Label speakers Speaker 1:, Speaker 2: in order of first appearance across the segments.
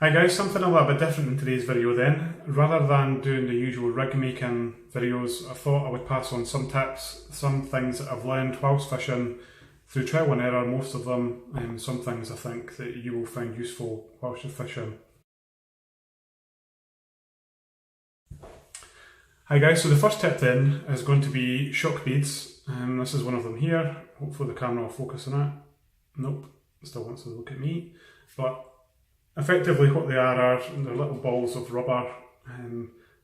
Speaker 1: Hi guys, something a little bit different in today's video then. Rather than doing the usual rig making videos, I thought I would pass on some tips, some things that I've learned whilst fishing through trial and error, most of them, and some things I think that you will find useful whilst you're fishing. Hi guys, so the first tip then is going to be shock beads. This is one of them here. Hopefully the camera will focus on it. Nope, still wants to look at me. But effectively what they are they're little balls of rubber.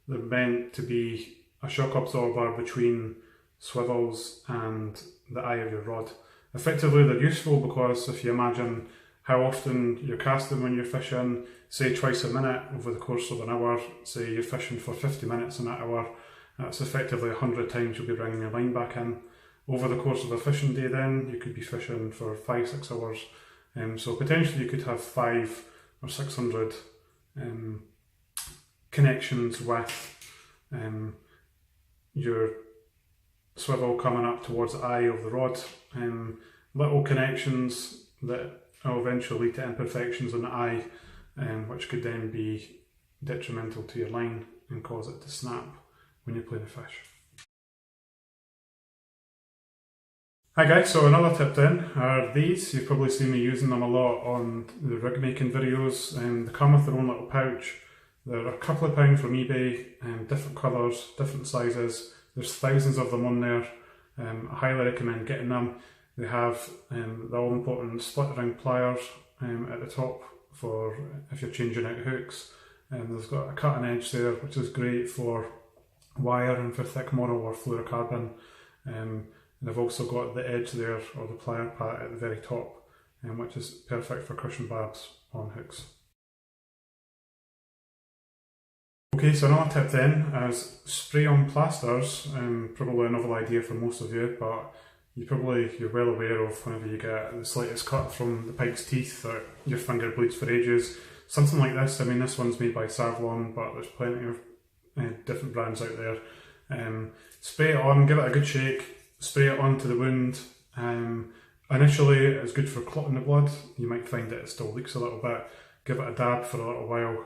Speaker 1: They're meant to be a shock absorber between swivels and the eye of your rod. Effectively they're useful because if you imagine how often you're casting when you're fishing, say twice a minute over the course of an hour, say you're fishing for 50 minutes in that hour, that's effectively 100 times you'll be bringing your line back in. Over the course of a fishing day then, you could be fishing for 5-6 hours. So potentially you could have 500 or 600 connections with your swivel coming up towards the eye of the rod. Little connections that will eventually lead to imperfections on the eye, which could then be detrimental to your line and cause it to snap when you're playing a fish. Hi guys, so another tip then are these. You've probably seen me using them a lot on the rig making videos. They come with their own little pouch. They're a couple of pounds from eBay, different colours, different sizes. There's thousands of them on there. I highly recommend getting them. They have the all important split ring pliers at the top for if you're changing out hooks. There's got a cutting edge there, which is great for wire and for thick mono or fluorocarbon. And they've also got the edge there, or the plier part at the very top, which is perfect for cushion barbs on hooks. Okay, so another tip then is spray on plasters. Probably a novel idea for most of you, but you're well aware of whenever you get the slightest cut from the pike's teeth that your finger bleeds for ages. Something like this. I mean, this one's made by Savlon, but there's plenty of different brands out there. Spray it on, give it a good shake, spray it onto the wound. Initially it's good for clotting the blood. You might find that it still leaks a little bit. Give it a dab for a little while.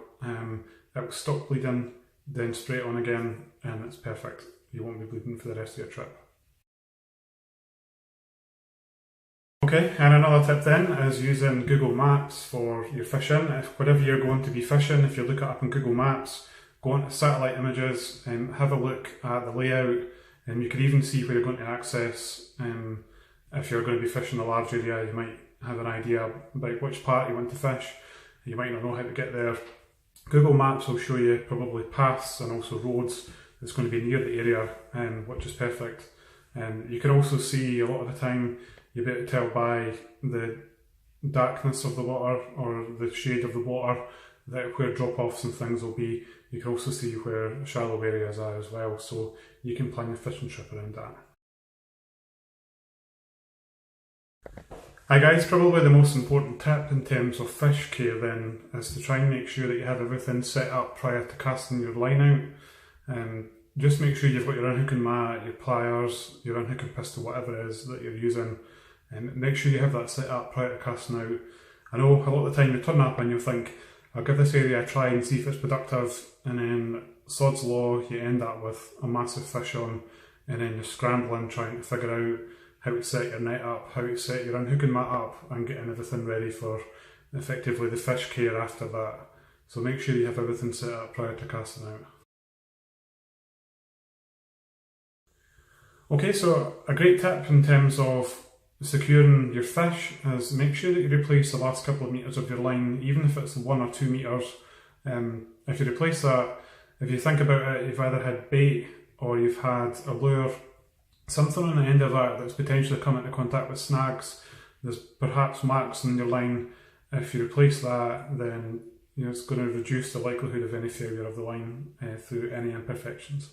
Speaker 1: It will stop bleeding, then spray it on again, and it's perfect. You won't be bleeding for the rest of your trip. Okay, and another tip then is using Google Maps for your fishing. Wherever you're going to be fishing, if you look it up on Google Maps, go onto satellite images and have a look at the layout, and you can even see where you're going to access. If you're going to be fishing a large area, you might have an idea about which part you want to fish. You might not know how to get there. Google Maps will show you probably paths and also roads that's going to be near the area, which is perfect. You can also see a lot of the time, you'll be able to tell by the darkness of the water or the shade of the water that where drop-offs and things will be. You can also see where shallow areas are as well, so you can plan your fishing trip around that. Hi guys, probably the most important tip in terms of fish care then is to try and make sure that you have everything set up prior to casting your line out. Just make sure you've got your unhooking mat, your pliers, your unhooking pistol, whatever it is that you're using, and make sure you have that set up prior to casting out. I know a lot of the time you turn up and you'll think, I'll give this area a try and see if it's productive, and then sod's law, you end up with a massive fish on, and then you're scrambling trying to figure out how to set your net up, how to set your unhooking mat up, and getting everything ready for effectively the fish care after that. So make sure you have everything set up prior to casting out. Okay, so a great tip in terms of securing your fish is make sure that you replace the last couple of metres of your line, even if it's 1 or 2 metres. If you replace that, if you think about it, you've either had bait or you've had a lure, something on the end of that that's potentially come into contact with snags. There's perhaps marks on your line. If you replace that, then it's going to reduce the likelihood of any failure of the line through any imperfections.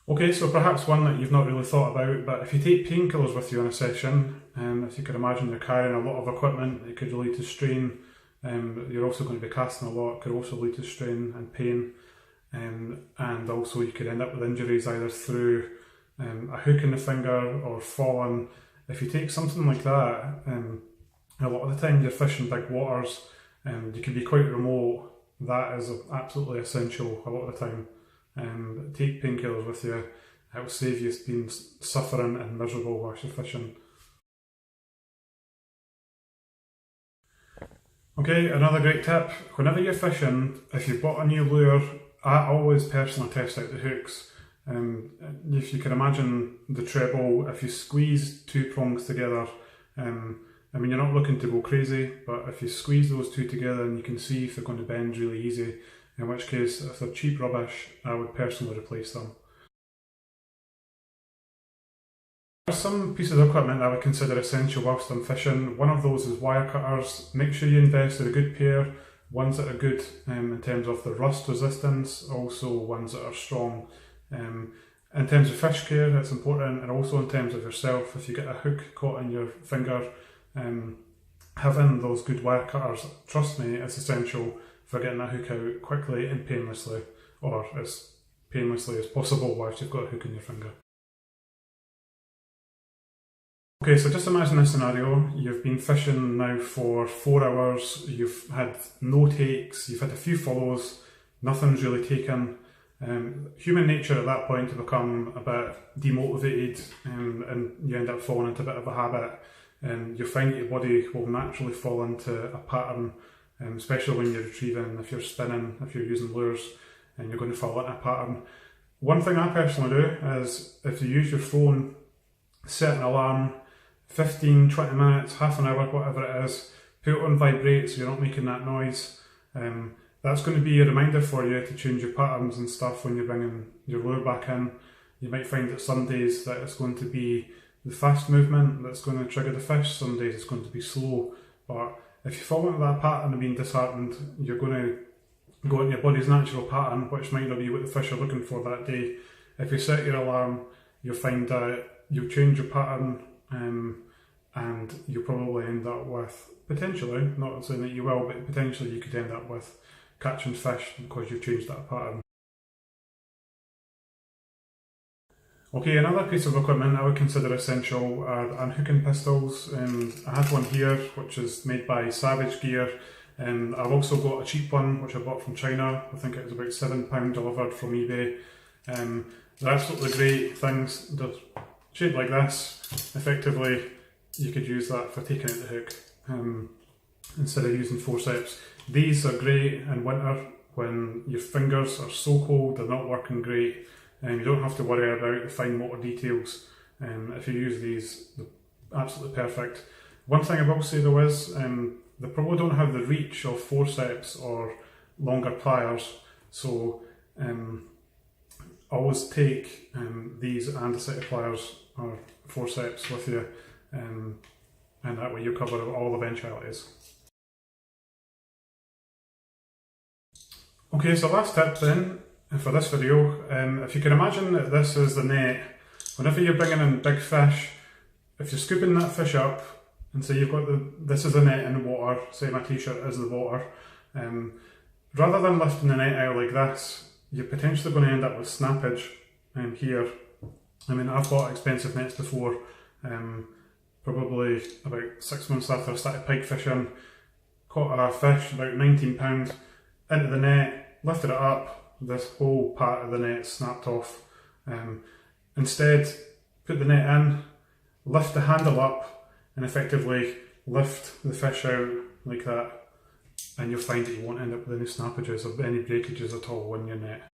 Speaker 1: Okay, so perhaps one that you've not really thought about, but if you take painkillers with you on a session, if you can imagine you're carrying a lot of equipment, it could lead to strain. You're also going to be casting a lot, it could also lead to strain and pain. And also you could end up with injuries either through a hook in the finger or falling. If you take something like that, A lot of the time you're fishing big waters and you can be quite remote. That is absolutely essential a lot of the time. Take painkillers with you. It will save you being suffering and miserable whilst you're fishing. Okay, another great tip. Whenever you're fishing, if you've bought a new lure, I always personally test out the hooks. If you can imagine the treble, if you squeeze two prongs together, I mean, you're not looking to go crazy, but if you squeeze those two together and you can see if they're going to bend really easy, in which case, if they're cheap rubbish, I would personally replace them. There are some pieces of equipment I would consider essential whilst I'm fishing. One of those is wire cutters. Make sure you invest in a good pair, ones that are good in terms of the rust resistance, also ones that are strong. In terms of fish care, it's important, and also in terms of yourself. If you get a hook caught in your finger, having those good wire cutters, trust me, it's essential for getting that hook out quickly and painlessly, or as painlessly as possible whilst you've got a hook in your finger. Okay, so just imagine this scenario. You've been fishing now for 4 hours, you've had no takes, you've had a few follows, nothing's really taken. Human nature at that point to become a bit demotivated, and you end up falling into a bit of a habit, and you'll find that your body will naturally fall into a pattern, especially when you're retrieving, if you're spinning, if you're using lures, and you're going to fall into a pattern. One thing I personally do is, if you use your phone, set an alarm, 15, 20 minutes, half an hour, whatever it is, put it on vibrate so you're not making that noise. That's going to be a reminder for you to change your patterns and stuff when you're bringing your lure back in. You might find that some days that it's going to be the fast movement that's going to trigger the fish, some days it's going to be slow. But if you fall into that pattern of being disheartened, you're going to go into your body's natural pattern, which might not be what the fish are looking for that day. If you set your alarm, you'll find that you'll change your pattern, and you'll probably end up with, potentially, not saying that you will, but potentially you could end up with catching fish because you've changed that pattern. Okay, another piece of equipment I would consider essential are unhooking pistols. I have one here which is made by Savage Gear, and I've also got a cheap one which I bought from China. I think it was about £7 delivered from eBay. They're absolutely great things. They're shaped like this. Effectively, you could use that for taking out the hook instead of using forceps. These are great in winter when your fingers are so cold, they're not working great, and you don't have to worry about the fine motor details. If you use these, they're absolutely perfect. One thing I will say though is, they probably don't have the reach of forceps or longer pliers, so always take these and a set of pliers or forceps with you, and that way you cover all eventualities. Okay, so last tip then for this video, if you can imagine that this is the net, whenever you're bringing in big fish, if you're scooping that fish up, and say you've got this is the net in the water, say my t-shirt is the water, rather than lifting the net out like this, you're potentially going to end up with snappage here. I mean, I've bought expensive nets before, probably about 6 months after I started pike fishing, caught a fish about £19 into the net, lifted it up, this whole part of the net snapped off. Instead, put the net in, lift the handle up, and effectively lift the fish out like that, and you'll find that you won't end up with any snappages or any breakages at all in your net.